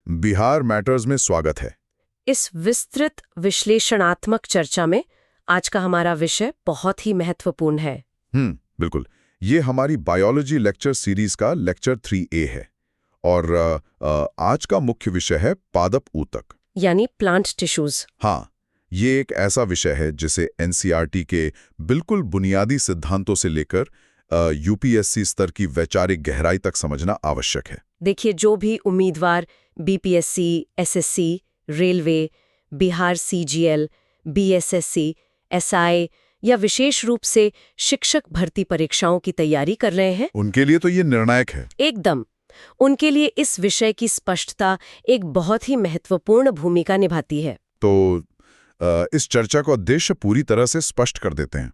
Bihar matters में स्वागत है। इस विस्तृत विश्लेषणात्मक चर्चा में आज का हमारा विषय बहुत ही महत्वपूर्ण है। बिल्कुल। ये हमारी बायोलॉजी लेक्चर सीरीज का लेक्चर 3A है और आज का मुख्य विषय है पादप ऊतक यानी प्लांट टिश्यूज। हाँ, ये एक ऐसा विषय है जिसे NCERT के बिल्कुल बुनियादी सिद्धांतों से लेकर UPSC स्तर की वैचारिक गहराई तक समझना आवश्यक है। देखिए, जो भी उम्मीदवार BPSC, SSC, railway, Bihar CGL, BSSC, SI या विशेष रूप से शिक्षक भर्ती परीक्षाओं की तैयारी कर रहे हैं, उनके लिए तो ये निर्णायक है। एकदम। उनके लिए इस विषय की स्पष्टता एक बहुत ही महत्वपूर्ण भूमिका निभाती है। तो इस चर्चा का उद्देश्य पूरी तरह से स्पष्ट कर देते हैं।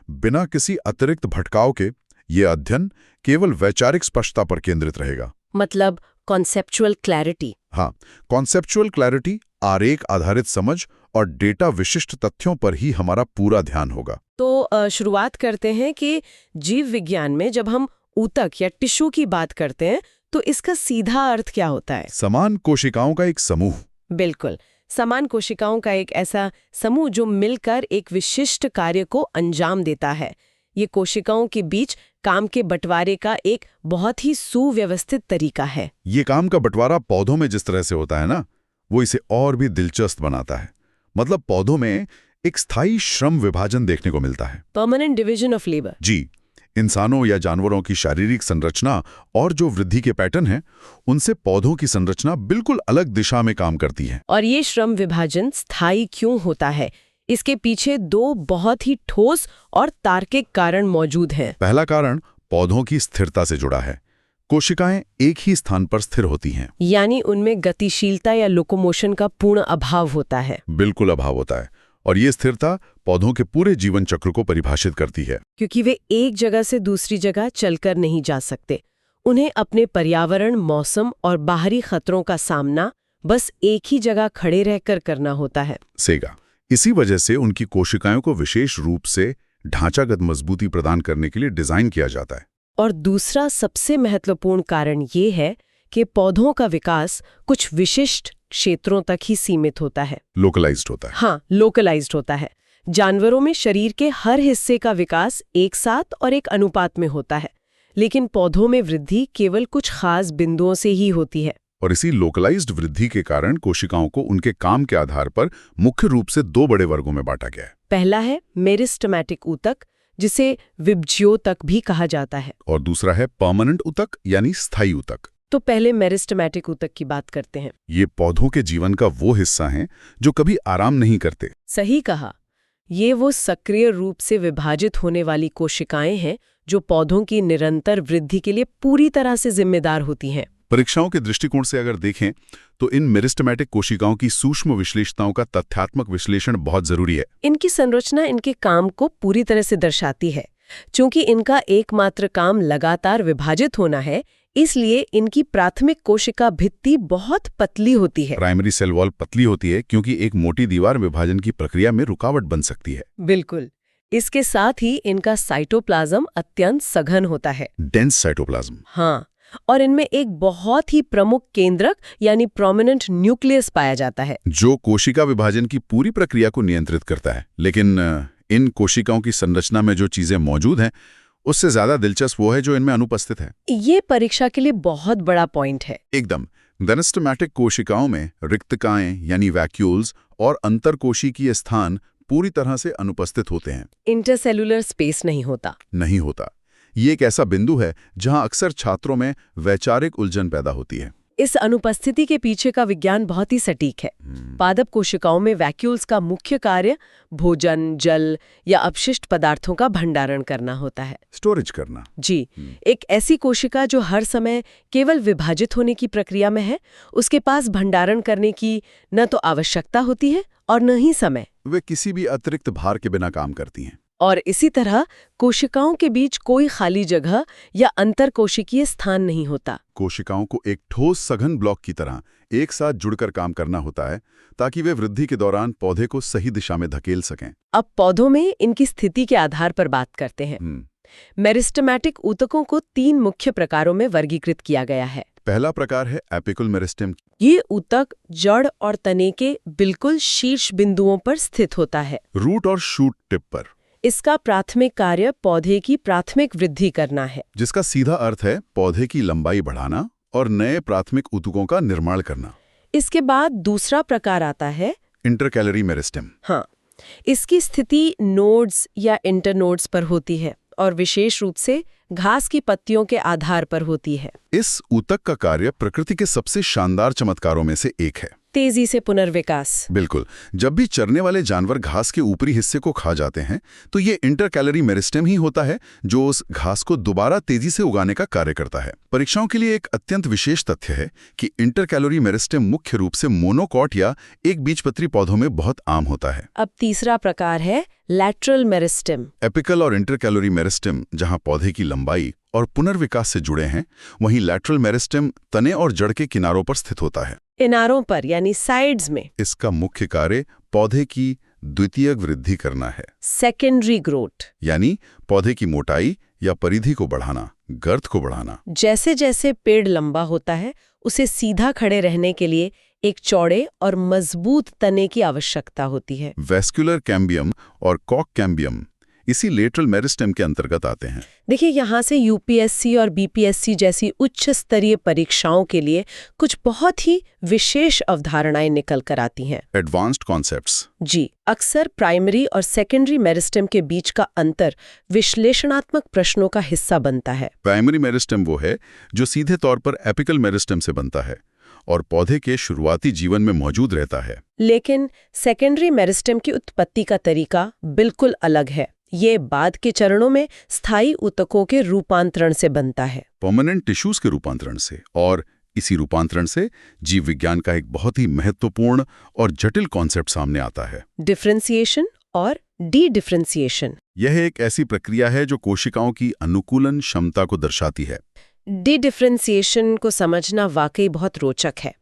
बिना किसी अतिरिक्त भटकाव के ये अध्ययन केवल वैचारिक स्पष्टता पर केंद्रित रहेगा। मतलब कॉन्सेप्चुअल क्लैरिटी। हाँ, कॉन्सेप्चुअल क्लैरिटी, आरेख आधारित समझ और डेटा विशिष्ट तथ्यों पर ही हमारा पूरा ध्यान होगा। तो शुरुआत करते हैं कि जीव विज्ञान में जब हम ऊतक या टिश्यू की बात करते हैं तो इसका सीधा अर्थ क्या होता है? समान कोशिकाओं का एक समूह। बिल्कुल, समान कोशिकाओं का एक ऐसा समूह जो मिलकर एक विशिष्ट कार्य को अंजाम देता है। ये कोशिकाओं के बीच काम के बंटवारे का एक बहुत ही सुव्यवस्थित तरीका है। ये काम का बंटवारा पौधों में जिस तरह से होता है ना, वो इसे और भी दिलचस्प बनाता है। मतलब पौधों में एक स्थायी श्रम विभाजन देखने को मिलता है। Permanent division of labour. जी, इंसानों या जानवरों की शारीरिक संरचना और जो वृद्धि के पैटर्न हैं, उनसे पौधों की संरचना बिल्कुल अलग दिशा में काम करती है। और ये श्रम विभाजन स्थायी क्यों होता है? इसके पीछे दो बहुत ही ठोस और तार्किक कारण मौजूद हैं। पहला कारण पौधों की स्थिरता से जुड़ा है। कोशिकाएं एक ही स्थान पर स्थिर होती हैं, यानी उनमें गतिशीलता या लोकोमोशन का पूर्ण अभाव होता है। बिल्कुल अभाव होता है। और ये स्थिरता पौधों के पूरे जीवन चक्र को परिभाषित करती है, क्योंकि वे एक जगह से दूसरी जगह चलकर नहीं जा सकते। उन्हें अपने पर्यावरण, मौसम और बाहरी खतरों का सामना बस एक ही जगह खड़े रहकर करना होता है। सेगा। इसी वजह से उनकी कोशिकाओं को विशेष रूप से ढांचागत मजबूती प्रदान करने के लिए डिजाइन किया जाता है। और दूसरा सबसे महत्वपूर्ण कारण ये है कि पौधों का विकास कुछ विशिष्ट क्षेत्रों तक ही सीमित होता है। लोकलाइज्ड होता है। हाँ, लोकलाइज्ड होता है। जानवरों में शरीर के हर हिस्से का विकास एक साथ और एक अनुपात में होता है, लेकिन पौधों में वृद्धि केवल कुछ खास बिंदुओं से ही होती है। और इसी लोकलाइज्ड वृद्धि के कारण कोशिकाओं को उनके काम के आधार पर मुख्य रूप से 2 बड़े वर्गों में बांटा गया है। पहला है मेरिस्टेमेटिक ऊतक, जिसे विबजियोतक भी कहा जाता है। और दूसरा है परमानेंट ऊतक यानी स्थायी ऊतक। तो पहले मेरिस्टेमेटिक ऊतक की बात करते हैं। ये पौधों के जीवन का वो हिस्सा है जो कभी आराम नहीं करते। सही कहा। ये वो सक्रिय रूप से विभाजित होने वाली कोशिकाएं हैं जो पौधों की निरंतर वृद्धि के लिए पूरी तरह से जिम्मेदार होती हैं। परीक्षाओं के दृष्टिकोण से अगर देखें तो इन मेरिस्टेमेटिक कोशिकाओं की सूक्ष्म विश्लेषताओं का तथ्यात्मक विश्लेषण बहुत जरूरी है। इनकी संरचना इनके काम को पूरी तरह से दर्शाती है। चूंकि इनका एकमात्र काम लगातार विभाजित होना है, इसलिए इनकी प्राथमिक कोशिका भित्ति बहुत पतली होती है। प्राइमरी सेल वॉल पतली होती है क्योंकि एक मोटी दीवार विभाजन की प्रक्रिया में रुकावट बन सकती है। बिल्कुल। इसके साथ ही इनका साइटोप्लाज्म अत्यंत सघन होता है। Dense cytoplasm. हाँ, और इनमें एक बहुत ही प्रमुख केंद्रक यानी प्रोमिनेंट न्यूक्लियस पाया जाता है, जो कोशिका विभाजन की पूरी प्रक्रिया को नियंत्रित करता है। लेकिन इन कोशिकाओं की संरचना में जो चीजें मौजूद हैं, उससे ज्यादा दिलचस्प वो है जो इनमें अनुपस्थित है। ये परीक्षा के लिए बहुत बड़ा पॉइंट है। एकदम। मेरिस्टेमेटिक कोशिकाओं में रिक्तकाएं यानी वैक्यूल्स और अंतरकोशिकीय स्थान पूरी तरह से अनुपस्थित होते हैं। इंटरसेलुलर स्पेस नहीं होता। ये एक ऐसा बिंदु है जहां अक्सर छात्रों में वैचारिक उलझन पैदा होती है। इस अनुपस्थिति के पीछे का विज्ञान बहुत ही सटीक है। पादप कोशिकाओं में वैक्यूल्स का मुख्य कार्य भोजन, जल या अपशिष्ट पदार्थों का भंडारण करना होता है। स्टोरेज करना। जी, एक ऐसी कोशिका जो हर समय केवल विभाजित होने की प्रक्रिया में है, उसके पास भंडारण करने की न तो आवश्यकता होती है और न ही समय। वे किसी भी अतिरिक्त भार के बिना काम करती हैं। और इसी तरह कोशिकाओं के बीच कोई खाली जगह या अंतरकोशिकीय स्थान नहीं होता। कोशिकाओं को एक ठोस सघन ब्लॉक की तरह एक साथ जुड़कर काम करना होता है ताकि वे वृद्धि के दौरान पौधे को सही दिशा में धकेल सकें। अब पौधों में इनकी स्थिति के आधार पर बात करते हैं। मेरिस्टेमेटिक ऊतकों को 3 मुख्य प्रकारों में वर्गीकृत किया गया है। पहला प्रकार है एपिकल मेरिस्टेम। ये ऊतक जड़ और तने के बिल्कुल शीर्ष बिंदुओं पर स्थित होता है। रूट और शूट टिप पर, इसका प्राथमिक कार्य पौधे की प्राथमिक वृद्धि करना है, जिसका सीधा अर्थ है पौधे की लंबाई बढ़ाना और नए प्राथमिक ऊतकों का निर्माण करना। इसके बाद दूसरा प्रकार आता है इंटरकैलरी मेरिस्टेम। हाँ, इसकी स्थिति नोड्स या इंटरनोड्स पर होती है और विशेष रूप से घास की पत्तियों के आधार पर होती है। इस ऊतक का कार्य प्रकृति के सबसे शानदार चमत्कारों में से एक है। तेजी से पुनर्विकास। बिल्कुल, जब भी चरने वाले जानवर घास के ऊपरी हिस्से को खा जाते हैं तो ये इंटरकैलरी मेरिस्टेम ही होता है जो उस घास को दोबारा तेजी से उगाने का कार्य करता है। परीक्षाओं के लिए एक अत्यंत विशेष तथ्य है कि इंटरकैलरी मेरिस्टेम मुख्य रूप से मोनोकॉट या एक बीजपत्री पौधों में बहुत आम होता है। अब तीसरा प्रकार है लैटरल मेरिस्टेम। एपिकल और इंटरकैलरी मेरिस्टेम जहां पौधे की लंबाई और पुनर्विकास से जुड़े हैं, वहीं लैटरल मेरिस्टेम तने और जड़ के किनारों पर स्थित होता है, किनारों पर यानी साइड्स में। इसका मुख्य कार्य पौधे की द्वितीयक वृद्धि करना है, सेकेंडरी ग्रोथ। यानी पौधे की मोटाई या परिधि को बढ़ाना, गर्थ को बढ़ाना। जैसे जैसे पेड़ लंबा होता है, उसे सीधा खड़े रहने के लिए एक चौड़े और मजबूत तने की आवश्यकता होती है। वेस्कुलर कैम्बियम और कॉक कैम्बियम इसी लेटरल मेरिस्टेम के अंतर्गत आते हैं। देखिए, यहाँ से यूपीएससी और बीपीएससी जैसी उच्च स्तरीय परीक्षाओं के लिए कुछ बहुत ही विशेष अवधारणाएं निकल कर आती हैं। Advanced concepts. जी, अक्सर प्राइमरी और सेकेंडरी मेरिस्टेम के बीच का अंतर विश्लेषणात्मक प्रश्नों का हिस्सा बनता है। प्राइमरी मेरिस्टेम वो है जो सीधे तौर पर एपिकल मेरिस्टेम से बनता है और पौधे के शुरुआती जीवन में मौजूद रहता है। लेकिन सेकेंडरी मेरिस्टेम की उत्पत्ति का तरीका बिल्कुल अलग है। ये बाद के चरणों में स्थायी ऊतकों के रूपांतरण से बनता है, परमानेंट टिश्यूज के रूपांतरण से, और इसी रूपांतरण से जीव विज्ञान का एक बहुत ही महत्वपूर्ण और जटिल कॉन्सेप्ट सामने आता है, डिफरेंशिएशन और डी डिफरेंशिएशन। यह एक ऐसी प्रक्रिया है जो कोशिकाओं की अनुकूलन क्षमता को दर्शाती है। डी डिफरेंशिएशन को समझना वाकई बहुत रोचक है।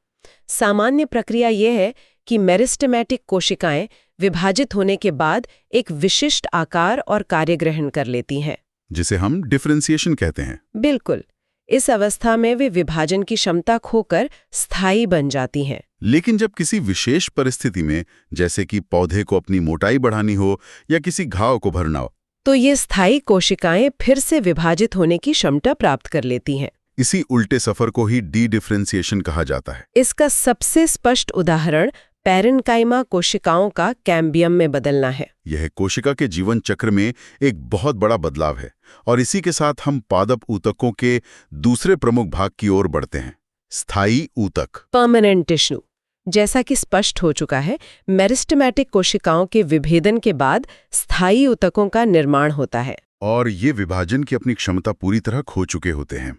सामान्य प्रक्रिया यह है कि मेरिस्टेमेटिक कोशिकाएं विभाजित होने के बाद एक विशिष्ट आकार और कार्य ग्रहण कर लेती हैं, जिसे हम डिफरेंशिएशन कहते हैं। बिल्कुल, इस अवस्था में वे विभाजन की क्षमता खोकर स्थायी बन जाती हैं। लेकिन जब किसी विशेष परिस्थिति में, जैसे कि पौधे को अपनी मोटाई बढ़ानी हो या किसी घाव को भरना हो, तो ये स्थायी कोशिकाएं फिर से विभाजित होने की क्षमता प्राप्त कर लेती हैं। इसी उल्टे सफर को ही डी डिफरेंशिएशन कहा जाता है। इसका सबसे स्पष्ट उदाहरण पैरेन्काइमा कोशिकाओं का कैम्बियम में बदलना है। यह कोशिका के जीवन चक्र में एक बहुत बड़ा बदलाव है और इसी के साथ हम पादप ऊतकों के दूसरे प्रमुख भाग की ओर बढ़ते हैं, स्थायी ऊतक, परमानेंट टिश्यू। जैसा कि स्पष्ट हो चुका है, मेरिस्टेमेटिक कोशिकाओं के विभेदन के बाद स्थायी ऊतकों का निर्माण होता है और ये विभाजन की अपनी क्षमता पूरी तरह खो चुके होते हैं।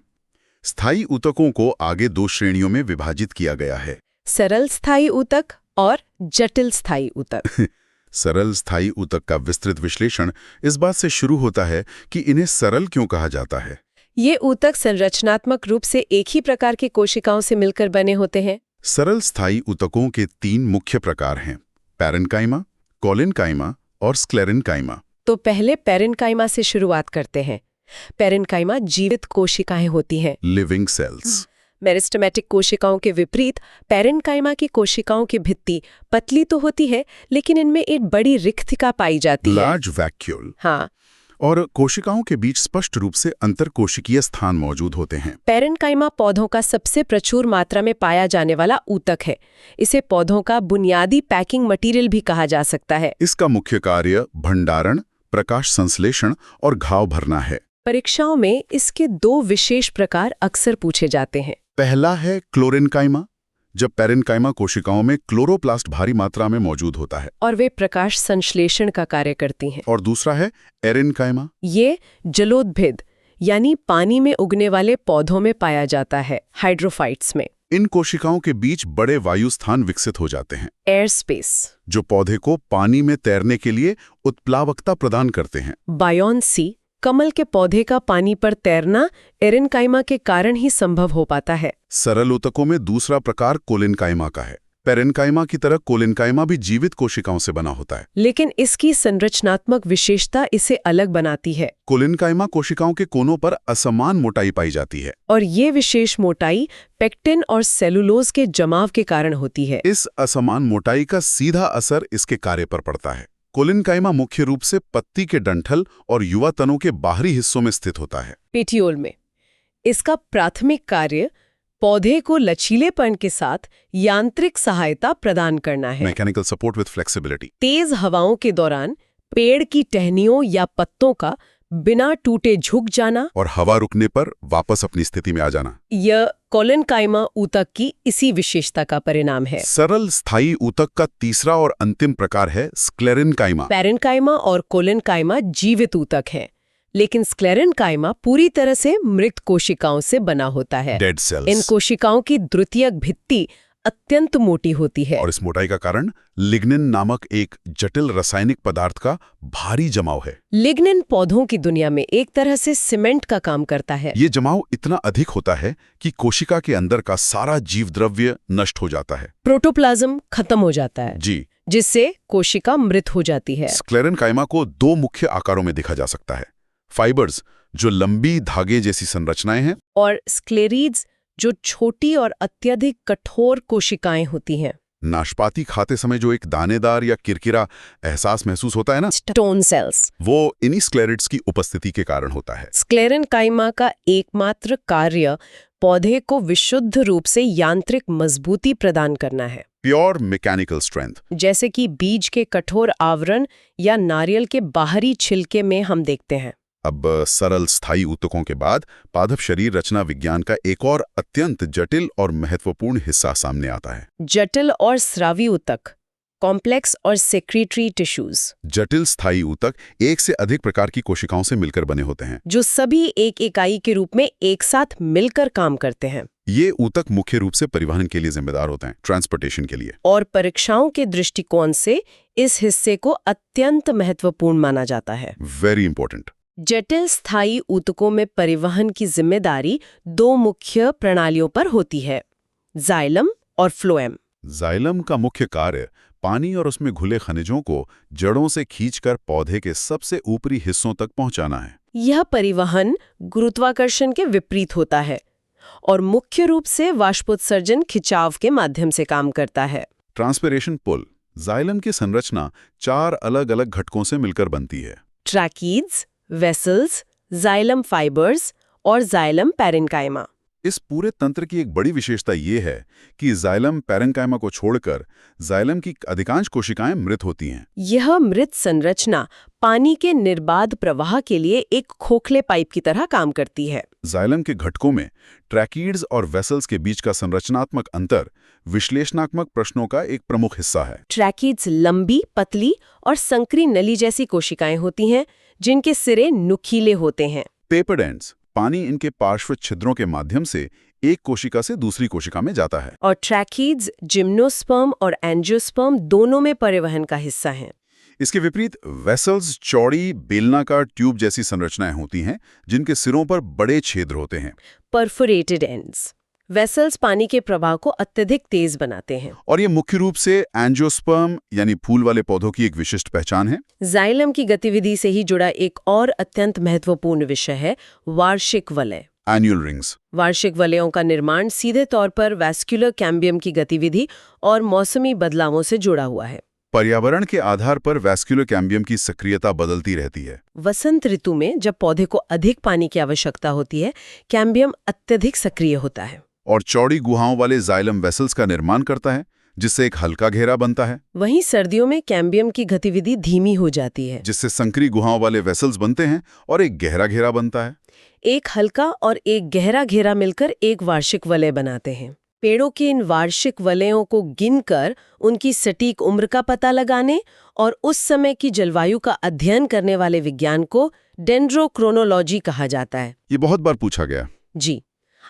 स्थायी ऊतकों को आगे दो श्रेणियों में विभाजित किया गया है, सरल स्थायी ऊतक और जटिल स्थायी ऊतक। सरल स्थायी ऊतक का विस्तृत विश्लेषण इस बात से शुरू होता है कि इन्हें सरल क्यों कहा जाता है। ये ऊतक संरचनात्मक रूप से एक ही प्रकार की कोशिकाओं से मिलकर बने होते हैं। सरल स्थायी ऊतकों के तीन मुख्य प्रकार हैं, पैरेन्काइमा, कोलिनकाइमा और स्क्लेरेन्काइमा। तो पहले पैरेन्काइमा से शुरुआत करते हैं। पैरेन्काइमा जीवित कोशिकाएं होती हैं, लिविंग सेल्स। मेरिस्टेमेटिक कोशिकाओं के विपरीत पैरेन्काइमा की कोशिकाओं की भित्ति पतली तो होती है, लेकिन इनमें एक बड़ी रिक्तता पाई जाती है, लार्ज वैक्यूल। हाँ, और कोशिकाओं के बीच स्पष्ट रूप से अंतरकोशिकीय स्थान मौजूद होते हैं। पैरेन्काइमा पौधों का सबसे प्रचुर मात्रा में पाया जाने वाला ऊतक है। इसे पौधों का बुनियादी पैकिंग मटेरियल भी कहा जा सकता है। इसका मुख्य कार्य भंडारण, प्रकाश संश्लेषण और घाव भरना है। परीक्षाओं में इसके दो विशेष प्रकार अक्सर पूछे जाते हैं। पहला है क्लोरेन्काइमा, जब पैरेन्काइमा कोशिकाओं में क्लोरोप्लास्ट भारी मात्रा में मौजूद होता है और वे प्रकाश संश्लेषण का कार्य करती हैं। और दूसरा है एरेन्काइमा। ये जलोद्भिद यानी पानी में उगने वाले पौधों में पाया जाता है, हाइड्रोफाइट्स में। इन कोशिकाओं के बीच बड़े वायु स्थान विकसित हो जाते हैं, एयर स्पेस, जो पौधे को पानी में तैरने के लिए उत्प्लावकता प्रदान करते हैं। बायोन्सी, कमल के पौधे का पानी पर तैरना एरेन्काइमा के कारण ही संभव हो पाता है। सरल ऊतकों में दूसरा प्रकार कोलिनकाइमा का है, पेरेन्काइमा की तरह कोलिनकाइमा भी जीवित कोशिकाओं से बना होता है। लेकिन इसकी संरचनात्मक विशेषता इसे अलग बनाती है कोलिनकाइमा कोशिकाओं के कोनों पर असमान मोटाई पाई जाती है। और ये विशेष मोटाई पेक्टिन और सेलुलोज के जमाव के कारण होती है। इस असमान मोटाई का सीधा असर इसके कार्य पर पड़ता है। कोलिनकाइमा मुख्य रूप से पत्ती के डंठल और युवा तनों के बाहरी हिस्सों में स्थित होता है। पेटियोल में इसका प्राथमिक कार्य पौधे को लचीलेपन के साथ यांत्रिक सहायता प्रदान करना है। Mechanical support with flexibility. तेज हवाओं के दौरान पेड़ की टहनियों या पत्तों का बिना टूटे झुक जाना और हवा रुकने पर वापस अपनी स्थिति में आ जाना, यह कोलिनकाइमा ऊतक की इसी विशेषता का परिणाम है। सरल स्थायी ऊतक का तीसरा और अंतिम प्रकार है स्क्लेरेन्काइमा। पेरेन्काइमा और कोलिनकाइमा जीवित ऊतक है, लेकिन स्क्लेरेन्काइमा पूरी तरह से मृत कोशिकाओं से बना होता है। Dead cells. इन कोशिकाओं की द्वितीयक भित्ति अत्यंत मोटी होती है और इस मोटाई का कारण लिग्निन नामक एक जटिल रासायनिक पदार्थ का भारी जमाव है। लिग्निन पौधों की दुनिया में एक तरह से सीमेंट का काम करता है। ये जमाव इतना अधिक होता है कि कोशिका के अंदर का सारा जीव द्रव्य नष्ट हो जाता है। प्रोटोप्लाज्म खत्म हो जाता है जी, जिससे कोशिका मृत हो जाती है। स्क्लेरेन्काइमा को दो मुख्य आकारों में देखा जा सकता है। फाइबर्स, जो लंबी धागे जैसी संरचनाएं हैं, और स्क्लेरीड्स, जो छोटी और अत्यधिक कठोर कोशिकाएं होती हैं। नाशपाती खाते समय जो एक दानेदार या किरकिरा एहसास महसूस होता है ना, स्टोन सेल्स, वो इन्हीं स्क्लेरिड्स की उपस्थिति के कारण होता है। स्क्लेरेन्काइमा का एकमात्र कार्य पौधे को विशुद्ध रूप से यांत्रिक मजबूती प्रदान करना है। प्योर मैकेनिकल स्ट्रेंथ, जैसे कि बीज के कठोर आवरण या नारियल के बाहरी छिलके में हम देखते हैं। अब सरल स्थायी ऊतकों के बाद पादप शरीर रचना विज्ञान का एक और अत्यंत जटिल और महत्वपूर्ण हिस्सा सामने आता है। जटिल और स्रावी ऊतक, कॉम्प्लेक्स और सेक्रेटरी टिश्यूज। जटिल स्थायी ऊतक एक से अधिक प्रकार की कोशिकाओं से मिलकर बने होते हैं, जो सभी एक इकाई के रूप में एक साथ मिलकर काम करते हैं। ये ऊतक मुख्य रूप से परिवहन के लिए जिम्मेदार होते हैं, ट्रांसपोर्टेशन के लिए। और परीक्षाओं के दृष्टिकोण से इस हिस्से को अत्यंत महत्वपूर्ण माना जाता है। Very important. जटिल स्थायी ऊतकों में परिवहन की जिम्मेदारी दो मुख्य प्रणालियों पर होती है, जाइलम और फ्लोएम। जाइलम का मुख्य कार्य पानी और उसमें घुले खनिजों को जड़ों से खींचकर पौधे के सबसे ऊपरी हिस्सों तक पहुंचाना है। यह परिवहन गुरुत्वाकर्षण के विपरीत होता है और मुख्य रूप से वाष्पोत्सर्जन खिंचाव के माध्यम से काम करता है। Transpiration pull. जाइलम की संरचना 4 अलग-अलग घटकों से मिलकर बनती है। ट्रैकीड्स, वेसल्स, जाइलम फाइबर्स और जाइलम पेरेन्काइमा। इस पूरे तंत्र की एक बड़ी विशेषता ये है कि जाइलम पेरेन्काइमा को छोड़कर जाइलम की अधिकांश कोशिकाएं मृत होती हैं। यह मृत संरचना पानी के निर्बाध प्रवाह के लिए एक खोखले पाइप की तरह काम करती है। जाइलम के घटकों में ट्रैकीड्स और वेसल्स के बीच का संरचनात्मक अंतर विश्लेषणात्मक प्रश्नों का एक प्रमुख हिस्सा है। ट्रैकीड्स लंबी, पतली और संकरी नली जैसी कोशिकाएं होती हैं, जिनके सिरे नुकीले होते हैं। पेपर्ड एंड्स, पानी इनके पार्श्व छिद्रों के माध्यम से एक कोशिका से दूसरी कोशिका में जाता है। और ट्रैकीड्स जिम्नोस्पर्म और एंजियोस्पर्म दोनों में परिवहन का हिस्सा हैं। इसके विपरीत वेसल्स चौड़ी बेलनाकार ट्यूब जैसी संरचनाएं होती हैं, जिनके सिरों पर बड़े छिद्र होते हैं। Perforated ends. वेसल्स पानी के प्रवाह को अत्यधिक तेज बनाते हैं। और ये मुख्य रूप से एंजियोस्पर्म यानी फूल वाले पौधों की एक विशिष्ट पहचान है। जाइलम की गतिविधि से ही जुड़ा एक और अत्यंत महत्वपूर्ण विषय है वार्षिक वलय। Annual rings. वार्षिक वलयों का निर्माण सीधे तौर पर वैस्कुलर कैम्बियम की गतिविधि और मौसमी बदलावों से जुड़ा हुआ है। पर्यावरण के आधार पर वैस्कुलर कैम्बियम की सक्रियता बदलती रहती है। वसंत ऋतु में जब पौधे को अधिक पानी की आवश्यकता होती है, कैम्बियम अत्यधिक सक्रिय होता है और चौड़ी गुहाओं वाले जाइलम वेसल्स का निर्माण करता है, जिससे एक हल्का घेरा बनता है। वहीं सर्दियों में कैम्बियम की गतिविधि धीमी हो जाती है, जिससे संकरी गुहाओं वाले वेसल्स बनते हैं और एक गहरा घेरा बनता है। एक हल्का और एक गहरा घेरा मिलकर एक वार्षिक वलय बनाते हैं। पेड़ों के इन वार्षिक वलयों को गिनकर उनकी सटीक उम्र का पता लगाने और उस समय की जलवायु का अध्ययन करने वाले विज्ञान को डेंड्रोक्रोनोलॉजी कहा जाता है। ये बहुत बार पूछा गया। जी।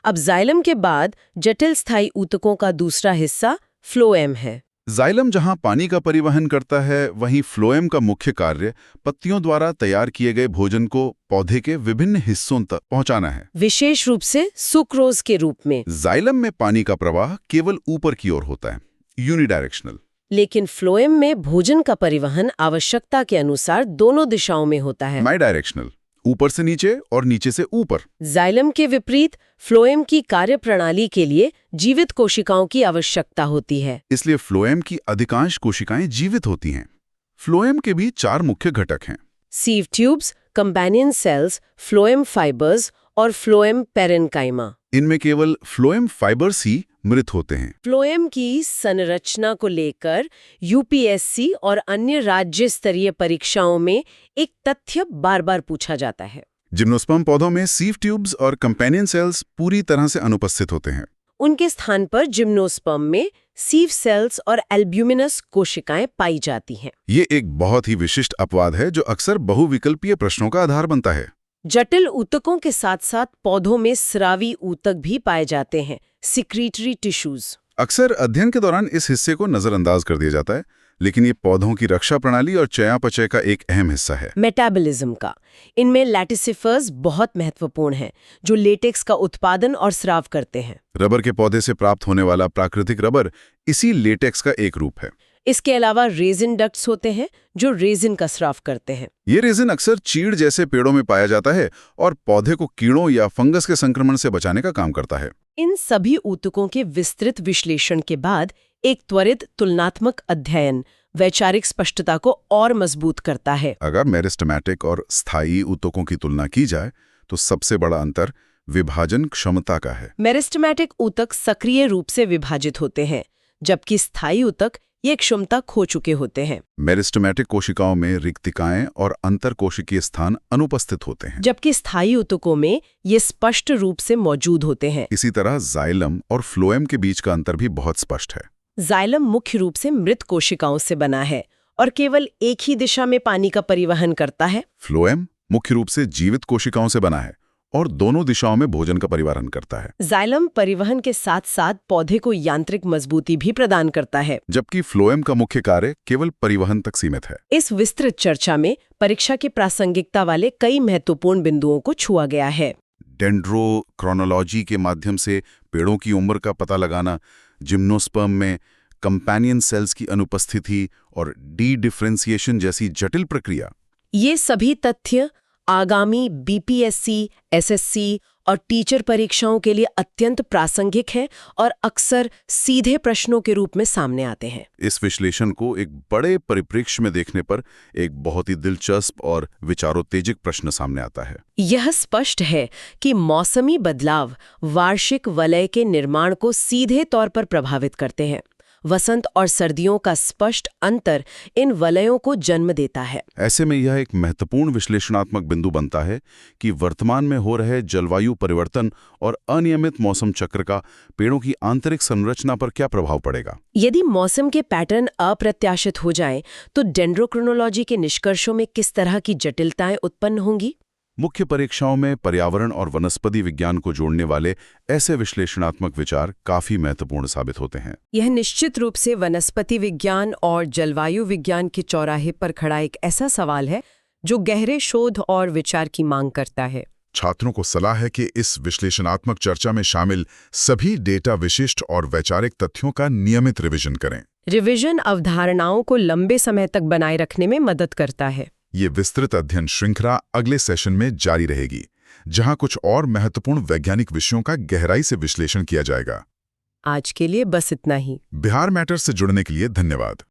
अब जाइलम के बाद जटिल स्थायी ऊतकों का दूसरा हिस्सा फ्लोएम है। जाइलम जहां पानी का परिवहन करता है, वहीं फ्लोएम का मुख्य कार्य पत्तियों द्वारा तैयार किए गए भोजन को पौधे के विभिन्न हिस्सों तक पहुंचाना है, विशेष रूप से सुक्रोज के रूप में। जाइलम में पानी का प्रवाह केवल ऊपर की ओर होता है। यूनिडायरेक्शनल। लेकिन फ्लोएम में भोजन का परिवहन आवश्यकता के अनुसार दोनों दिशाओं में होता है। बाई डायरेक्शनल, ऊपर से नीचे और नीचे से ऊपर। जाइलम के विपरीत फ्लोएम की कार्यप्रणाली के लिए जीवित कोशिकाओं की आवश्यकता होती है। इसलिए फ्लोएम की अधिकांश कोशिकाएं जीवित होती हैं। फ्लोएम के भी 4 मुख्य घटक हैं। Sieve tubes, companion cells, phloem fibres और फ्लोएम पेरेन्काइमा। इनमें केवल फ्लोएम फाइबर्स ही मृत होते हैं। फ्लोएम की संरचना को लेकर यूपीएससी और अन्य राज्य स्तरीय परीक्षाओं में एक तथ्य बार-बार पूछा जाता है। जिम्नोस्पर्म पौधों में सीव ट्यूब्स और कंपेनियन सेल्स पूरी तरह से अनुपस्थित होते हैं। उनके स्थान पर जिम्नोस्पर्म में सीव सेल्स और एल्ब्यूमिनस कोशिकाएं पाई जाती हैं। ये एक बहुत ही विशिष्ट अपवाद है जो अक्सर बहुविकल्पीय प्रश्नों का आधार बनता है। जटिल ऊतकों के साथ साथ पौधों में स्रावी ऊतक भी पाए जाते हैं, सिक्रीटरी टिश्यूज। अक्सर अध्ययन के दौरान इस हिस्से को नजरअंदाज कर दिया जाता है, लेकिन ये पौधों की रक्षा प्रणाली और चयापचय का एक अहम हिस्सा है। मेटाबॉलिज्म का इनमें लैटिसिफर्स बहुत महत्वपूर्ण हैं, जो लेटेक्स का उत्पादन और स्राव करते हैं। रबर के पौधे से प्राप्त होने वाला प्राकृतिक रबर इसी लेटेक्स का एक रूप है। इसके अलावा रेजिन डक्ट्स होते हैं जो रेजिन का स्राव करते हैं। ये रेजिन अक्सर चीड़ जैसे पेड़ों में पाया जाता है और पौधे को कीड़ों या फंगस के संक्रमण से बचाने का काम करता है। इन सभी ऊतकों के विस्तृत विश्लेषण के बाद एक त्वरित तुलनात्मक अध्ययन वैचारिक स्पष्टता को और मजबूत करता है। अगर मेरिस्टेमेटिक और स्थायी ऊतकों की तुलना की जाए तो सबसे बड़ा अंतर विभाजन क्षमता का है। मेरिस्टेमेटिक ऊतक सक्रिय रूप से विभाजित होते हैं, जबकि स्थायी ऊतक ये क्षमता खो चुके होते हैं। मेरिस्टेमेटिक कोशिकाओं में रिक्तिकाएं और अंतरकोशिकीय स्थान अनुपस्थित होते हैं, जबकि स्थायी ऊतकों में ये स्पष्ट रूप से मौजूद होते हैं। इसी तरह जाइलम और फ्लोएम के बीच का अंतर भी बहुत स्पष्ट है। जाइलम मुख्य रूप से मृत कोशिकाओं से बना है और केवल एक ही दिशा में पानी का परिवहन करता है। फ्लोएम मुख्य रूप से जीवित कोशिकाओं से बना है और दोनों दिशाओं में भोजन का परिवहन करता है। जाइलम परिवहन के साथ साथ पौधे को यांत्रिक मजबूती भी प्रदान करता है, जबकि फ्लोएम का मुख्य कार्य केवल परिवहन तक सीमित है। इस विस्तृत चर्चा में परीक्षा की प्रासंगिकता वाले कई महत्वपूर्ण बिंदुओं को छुआ गया है। डेंड्रोक्रोनोलॉजी के माध्यम से पेड़ों की उम्र का पता लगाना, जिम्नोस्पर्म में कंपेनियन सेल्स की अनुपस्थिति और डी डिफरेंशिएशन जैसी जटिल प्रक्रिया, ये सभी तथ्य आगामी बीपीएससी, एसएससी और टीचर परीक्षाओं के लिए अत्यंत प्रासंगिक हैं और अक्सर सीधे प्रश्नों के रूप में सामने आते हैं। इस विश्लेषण को एक बड़े परिप्रेक्ष्य में देखने पर एक बहुत ही दिलचस्प और विचारोत्तेजक प्रश्न सामने आता है। यह स्पष्ट है कि मौसमी बदलाव वार्षिक वलय के निर्माण को सीधे तौर पर प्रभावित करते हैं। वसंत और सर्दियों का स्पष्ट अंतर इन वलयों को जन्म देता है। ऐसे में यह एक महत्वपूर्ण विश्लेषणात्मक बिंदु बनता है कि वर्तमान में हो रहे जलवायु परिवर्तन और अनियमित मौसम चक्र का पेड़ों की आंतरिक संरचना पर क्या प्रभाव पड़ेगा। यदि मौसम के पैटर्न अप्रत्याशित हो जाएं, तो डेंड्रोक्रोनोलॉजी के निष्कर्षों में किस तरह की जटिलताएं उत्पन्न होंगी। मुख्य परीक्षाओं में पर्यावरण और वनस्पति विज्ञान को जोड़ने वाले ऐसे विश्लेषणात्मक विचार काफी महत्वपूर्ण साबित होते हैं। यह निश्चित रूप से वनस्पति विज्ञान और जलवायु विज्ञान के चौराहे पर खड़ा एक ऐसा सवाल है जो गहरे शोध और विचार की मांग करता है। छात्रों को सलाह है कि इस विश्लेषणात्मक चर्चा में शामिल सभी डेटा विशिष्ट और वैचारिक तथ्यों का नियमित रिवीजन करें। रिवीजन अवधारणाओं को लंबे समय तक बनाए रखने में मदद करता है। ये विस्तृत अध्ययन श्रृंखला अगले सेशन में जारी रहेगी, जहां कुछ और महत्वपूर्ण वैज्ञानिक विषयों का गहराई से विश्लेषण किया जाएगा। आज के लिए बस इतना ही। बिहार मैटर्स से जुड़ने के लिए धन्यवाद।